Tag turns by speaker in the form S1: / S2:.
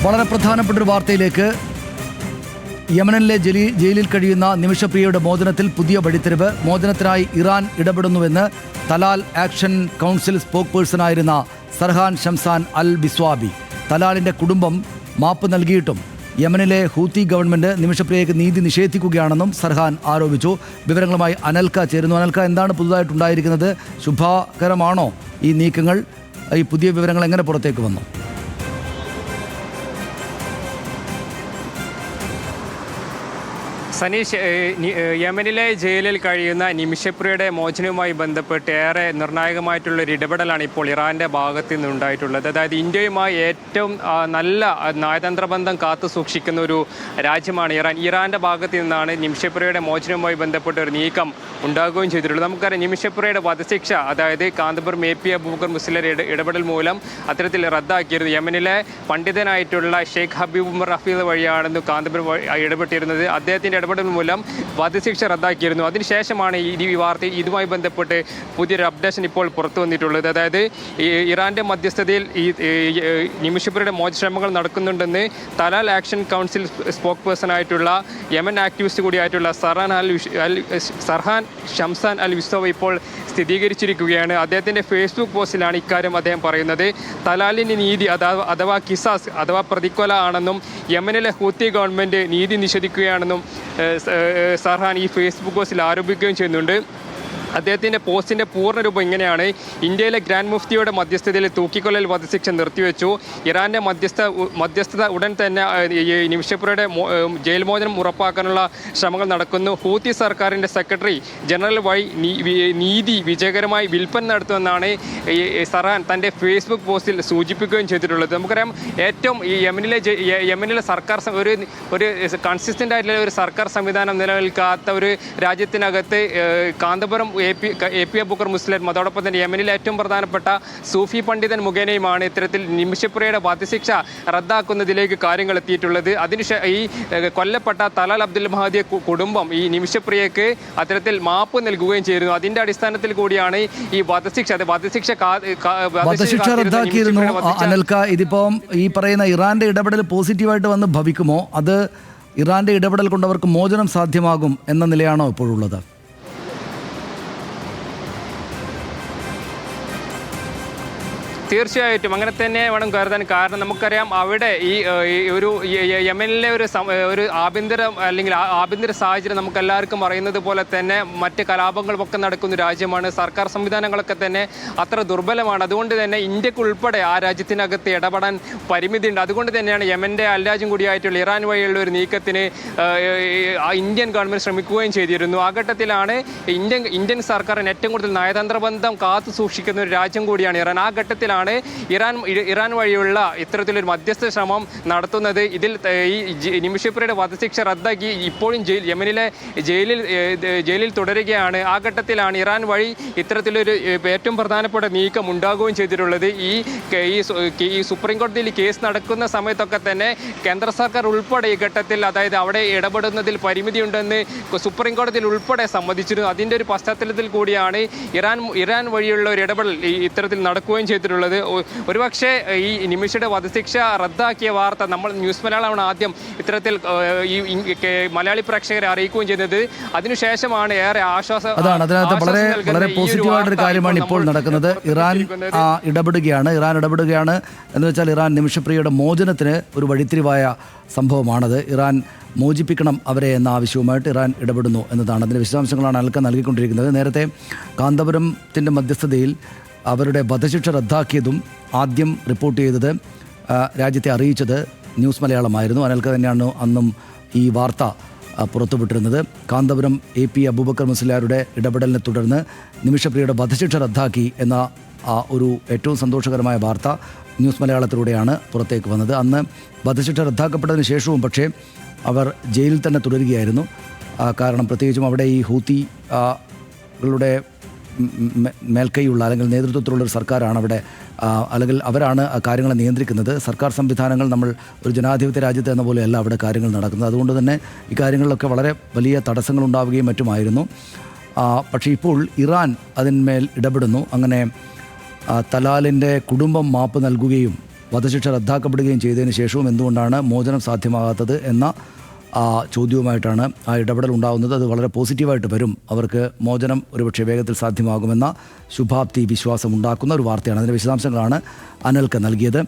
S1: വളരെ പ്രധാനപ്പെട്ട ഒരു വാർത്തയിലേക്ക്. യമനിലെ ജയിലിൽ കഴിയുന്ന നിമിഷപ്രിയയുടെ മോചനത്തിൽ പുതിയ വഴിത്തിരിവ്. മോചനത്തിനായി ഇറാൻ ഇടപെടുന്നുവെന്ന് തലാൽ ആക്ഷൻ കൗൺസിൽ സ്പോക്ക് പേഴ്സണായിരുന്ന സർഹാൻ ഷംസാൻ അൽ ബിസ്വാബി. തലാലിൻ്റെ കുടുംബം മാപ്പ് നൽകിയിട്ടും യമനിലെ ഹൂത്തി ഗവൺമെൻറ് നിമിഷപ്രിയയ്ക്ക് നീതി നിഷേധിക്കുകയാണെന്നും സർഹാൻ ആരോപിച്ചു. വിവരങ്ങളുമായി അനൽക്ക ചേരുന്നു. അനൽക്ക, എന്താണ് പുതുതായിട്ടുണ്ടായിരിക്കുന്നത്? ശുഭകരമാണോ ഈ നീക്കങ്ങൾ? ഈ പുതിയ വിവരങ്ങൾ എങ്ങനെ പുറത്തേക്ക് വന്നു?
S2: സനീഷ്, യമനിലെ ജയിലിൽ കഴിയുന്ന നിമിഷപ്രിയയുടെ മോചനവുമായി ബന്ധപ്പെട്ട് ഏറെ നിർണായകമായിട്ടുള്ളൊരു ഇടപെടലാണ് ഇപ്പോൾ ഇറാൻ്റെ ഭാഗത്തു നിന്നുണ്ടായിട്ടുള്ളത്. അതായത് ഇന്ത്യയുമായി ഏറ്റവും നല്ല നയതന്ത്ര ബന്ധം കാത്തു സൂക്ഷിക്കുന്ന ഒരു രാജ്യമാണ് ഇറാൻ. ഇറാൻ്റെ ഭാഗത്തു നിന്നാണ് നിമിഷപ്രിയയുടെ മോചനവുമായി ബന്ധപ്പെട്ട ഒരു നീക്കം ഉണ്ടാകുകയും ചെയ്തിട്ടുള്ളത്. നമുക്കറിയാം, നിമിഷപ്രിയയുടെ വധശിക്ഷ അതായത് കാന്തപുരം AP അബൂബക്കർ മുസ്ലിയുടെ ഇടപെടൽ മൂലം അത്തരത്തിൽ റദ്ദാക്കിയിരുന്നു. യമനിലെ പണ്ഡിതനായിട്ടുള്ള ഷെയ്ഖ് ഹബീബ് ഉമർ റഫീദ് വഴിയാണെന്ന് കാന്തപുരം ഇടപെട്ടിരുന്നത്. അദ്ദേഹത്തിൻ്റെ ഇടപെടൽ മൂലം വധശിക്ഷ റദ്ദാക്കിയിരുന്നു. അതിനുശേഷമാണ് ഈ വാർത്ത ഇതുമായി ബന്ധപ്പെട്ട് പുതിയൊരു അപ്ഡേഷൻ ഇപ്പോൾ പുറത്തു വന്നിട്ടുള്ളത്. അതായത് ഇറാൻ്റെ മധ്യസ്ഥതയിൽ ഈ നിമിഷപ്രിയയുടെ മോചനശ്രമങ്ങൾ നടക്കുന്നുണ്ടെന്ന് Talal action council spoke person ആയിട്ടുള്ള യമൻ ആക്ടിവിസ്റ്റ് കൂടിയായിട്ടുള്ള സർഹാൻ ഷംസാൻ അൽ ബിസ്വാബി ഇപ്പോൾ സ്ഥിരീകരിച്ചിരിക്കുകയാണ്. അദ്ദേഹത്തിൻ്റെ ഫേസ്ബുക്ക് പോസ്റ്റിലാണ് ഇക്കാര്യം അദ്ദേഹം പറയുന്നത്. തലാലിന് നീതി അഥവാ കിസാസ് അഥവാ പ്രതിക്കൊല ആണെന്നും യമനിലെ ഹൂത്തി ഗവൺമെൻറ് നീതി നിഷേധിക്കുകയാണെന്നും സർഹാൻ ഈ ഫേസ്ബുക്ക് പോസ്റ്റിൽ ആരോപിക്കുകയും ചെയ്യുന്നുണ്ട്. അദ്ദേഹത്തിൻ്റെ പോസ്റ്റിൻ്റെ പൂർണ്ണരൂപം ഇങ്ങനെയാണ്: ഇന്ത്യയിലെ ഗ്രാൻഡ് മുഫ്തിയുടെ മധ്യസ്ഥതയിൽ തൂക്കിക്കൊല്ലൽ വധശിക്ഷ നിർത്തിവെച്ചു. ഇറാൻ്റെ മധ്യസ്ഥത ഉടൻ തന്നെ നിമിഷപ്രിയയുടെ ജയിൽ മോചനം ഉറപ്പാക്കാനുള്ള ശ്രമങ്ങൾ നടക്കുന്നു. ഹൂത്തി സർക്കാരിൻ്റെ സെക്രട്ടറി ജനറൽ വഴി നീതി വിജയകരമായി വിൽപ്പന നടത്തുമെന്നാണ് സർഹാൻ തൻ്റെ ഫേസ്ബുക്ക് പോസ്റ്റിൽ സൂചിപ്പിക്കുകയും ചെയ്തിട്ടുള്ളത്. നമുക്കറിയാം, ഏറ്റവും ഈ യമനിലെ സർക്കാർ ഒരു കൺസിസ്റ്റൻ്റ് ആയിട്ടുള്ള ഒരു സർക്കാർ സംവിധാനം നിലനിൽക്കാത്ത ഒരു രാജ്യത്തിനകത്ത് കാന്തപുരം AP അബൂബക്കർ മുസ്ലിം, അതോടൊപ്പം തന്നെ യമനിലെ ഏറ്റവും പ്രധാനപ്പെട്ട സൂഫി പണ്ഡിതൻ മുഖേനയുമാണ് ഇത്തരത്തിൽ നിമിഷപ്രിയയുടെ വധശിക്ഷ റദ്ദാക്കുന്നതിലേക്ക് കാര്യങ്ങൾ എത്തിയിട്ടുള്ളത്. ഈ കൊല്ലപ്പെട്ട തലാൽ അബ്ദുൽ മഹദിയ കുടുംബം ഈ നിമിഷപ്രിയയ്ക്ക് അത്തരത്തിൽ മാപ്പ് നൽകുകയും ചെയ്തിരുന്നു. അതിന്റെ അടിസ്ഥാനത്തിൽ കൂടിയാണ് ഈ വധശിക്ഷ
S1: റദ്ദാക്കിയിരുന്നു. അനൽക്ക, ഇതിപ്പം ഈ പറയുന്ന ഇറാന്റെ ഇടപെടൽ പോസിറ്റീവായിട്ട് വന്ന് ഭവിക്കുമോ? അത് ഇറാന്റെ ഇടപെടൽ കൊണ്ട് അവർക്ക് മോചനം സാധ്യമാകും എന്ന നിലയാണോ ഇപ്പോഴുള്ളത്?
S2: തീർച്ചയായിട്ടും അങ്ങനെ തന്നെ വേണം കരുതാൻ. കാരണം നമുക്കറിയാം, അവിടെ ഈ യമനിലെ ഒരു ആഭ്യന്തര സാഹചര്യം നമുക്ക് എല്ലാവർക്കും അറിയുന്നത് പോലെ തന്നെ മറ്റ് കലാപങ്ങളുമൊക്കെ നടക്കുന്ന രാജ്യമാണ്. സർക്കാർ സംവിധാനങ്ങളൊക്കെ തന്നെ അത്ര ദുർബലമാണ്. അതുകൊണ്ട് തന്നെ ഇന്ത്യക്ക് ഉൾപ്പെടെ ആ രാജ്യത്തിനകത്ത് ഇടപെടാൻ പരിമിതിയുണ്ട്. അതുകൊണ്ട് തന്നെയാണ് യമൻ്റെ അയൽരാജ്യം കൂടിയായിട്ടുള്ള ഇറാൻ വഴിയുള്ള ഒരു നീക്കത്തിന് ഇന്ത്യൻ ഗവൺമെൻറ് ശ്രമിക്കുകയും ചെയ്തിരുന്നു. ആ ഘട്ടത്തിലാണ് ഇന്ത്യൻ സർക്കാരിന് ഏറ്റവും കൂടുതൽ നയതന്ത്ര ബന്ധം കാത്തു സൂക്ഷിക്കുന്ന ഒരു രാജ്യം കൂടിയാണ് ഇറാൻ. ആ ഘട്ടത്തിലാണ് ഇറാൻ വഴിയുള്ള ഇത്തരത്തിലൊരു മധ്യസ്ഥ ശ്രമം നടത്തുന്നത്. ഇതിൽ ഈ നിമിഷപ്രിയയുടെ വധശിക്ഷ റദ്ദാക്കി ഇപ്പോഴും യമനിലെ ജയിലിൽ തുടരുകയാണ്. ആ ഘട്ടത്തിലാണ് ഇറാൻ വഴി ഇത്തരത്തിലൊരു ഏറ്റവും പ്രധാനപ്പെട്ട നീക്കം ഉണ്ടാകുകയും ചെയ്തിട്ടുള്ളത്. ഈ സുപ്രീം കോടതിയിൽ കേസ് നടക്കുന്ന സമയത്തൊക്കെ തന്നെ കേന്ദ്ര സർക്കാർ ഉൾപ്പെടെ ഈ ഘട്ടത്തിൽ, അതായത് അവിടെ ഇടപെടുന്നതിൽ പരിമിതിയുണ്ടെന്ന് സുപ്രീം കോടതിയിൽ ഉൾപ്പെടെ സമ്മതിച്ചിരുന്നു. അതിൻ്റെ ഒരു പശ്ചാത്തലത്തിൽ കൂടിയാണ് ഇറാൻ വഴിയുള്ള ഒരു ഇടപെടൽ ഇത്തരത്തിൽ നടക്കുകയും ചെയ്തിട്ടുള്ളത്. ഒരുപക്ഷെ ഈ നിമിഷയുടെ വധശിക്ഷ റദ്ദാക്കിയ വാർത്ത നമ്മൾ ന്യൂസ് മലയാളമാണ് ആദ്യം ഇത്തരത്തിൽ ഈ മലയാളി പ്രേക്ഷകരെ അറിയിക്കുകയും ചെയ്തത്. അതിനുശേഷമാണ് ഏറെ ആശ്വാസം.
S1: അതാണ് അതിനകത്ത് വളരെ പോസിറ്റീവായിട്ടൊരു കാര്യമാണ് ഇപ്പോൾ നടക്കുന്നത്. ഇറാൻ ഇടപെടുകയാണ് എന്ന് വെച്ചാൽ ഇറാൻ നിമിഷപ്രിയയുടെ മോചനത്തിന് ഒരു വഴിത്തിരിവായ സംഭവമാണത്. ഇറാൻ മോചിപ്പിക്കണം അവരെ എന്ന ആവശ്യവുമായിട്ട് ഇറാൻ ഇടപെടുന്നു എന്നതാണ്. അതിൻ്റെ വിശദാംശങ്ങളാണ് അൽക്ക നൽകിക്കൊണ്ടിരിക്കുന്നത്. നേരത്തെ കാന്തപുരത്തിൻ്റെ മധ്യസ്ഥതയിൽ അവരുടെ വധശിക്ഷ റദ്ദാക്കിയതും ആദ്യം റിപ്പോർട്ട് ചെയ്തത്, രാജ്യത്തെ അറിയിച്ചത് ന്യൂസ് മലയാളമായിരുന്നു. അനൽക്ക തന്നെയാണ് അന്നും ഈ വാർത്ത പുറത്തുവിട്ടിരുന്നത്. കാന്തപുരം AP അബൂബക്കർ മുസ്ലിയാരുടെ ഇടപെടലിനെ തുടർന്ന് നിമിഷപ്രിയയുടെ വധശിക്ഷ റദ്ദാക്കി എന്ന ഒരു ഏറ്റവും സന്തോഷകരമായ വാർത്ത ന്യൂസ് മലയാളത്തിലൂടെയാണ് പുറത്തേക്ക് വന്നത്. അന്ന് വധശിക്ഷ റദ്ദാക്കപ്പെട്ടതിന് ശേഷവും പക്ഷേ അവർ ജയിലിൽ തന്നെ തുടരുകയായിരുന്നു. കാരണം പ്രത്യേകിച്ചും അവിടെ ഈ ഹൂത്തികളുടെ മേൽക്കൈയുള്ള അല്ലെങ്കിൽ നേതൃത്വത്തിലുള്ളൊരു സർക്കാരാണ് അവിടെ, അല്ലെങ്കിൽ അവരാണ് കാര്യങ്ങളെ നിയന്ത്രിക്കുന്നത്. സർക്കാർ സംവിധാനങ്ങൾ നമ്മൾ ഒരു ജനാധിപത്യ രാജ്യത്ത് എന്ന പോലെയല്ല അവിടെ കാര്യങ്ങൾ നടക്കുന്നത്. അതുകൊണ്ട് തന്നെ ഈ കാര്യങ്ങളിലൊക്കെ വളരെ വലിയ തടസ്സങ്ങളുണ്ടാവുകയും മറ്റുമായിരുന്നു. പക്ഷേ ഇപ്പോൾ ഇറാൻ അതിന്മേൽ ഇടപെടുന്നു. അങ്ങനെ തലാലിൻ്റെ കുടുംബം മാപ്പ് നൽകുകയും വധശിക്ഷ റദ്ദാക്കപ്പെടുകയും ചെയ്തതിന് ശേഷവും എന്തുകൊണ്ടാണ് മോചനം സാധ്യമാകാത്തത് എന്ന ചോദ്യവുമായിട്ടാണ് ആ ഇടപെടൽ ഉണ്ടാകുന്നത്. അത് വളരെ പോസിറ്റീവായിട്ട് വരും. അവർക്ക് മോചനം ഒരുപക്ഷെ വേഗത്തിൽ സാധ്യമാകുമെന്ന ശുഭാപ്തി വിശ്വാസം ഉണ്ടാക്കുന്ന ഒരു വാർത്തയാണ്. അതിൻ്റെ വിശദാംശങ്ങളാണ് അനൽക്ക് നൽകിയത്.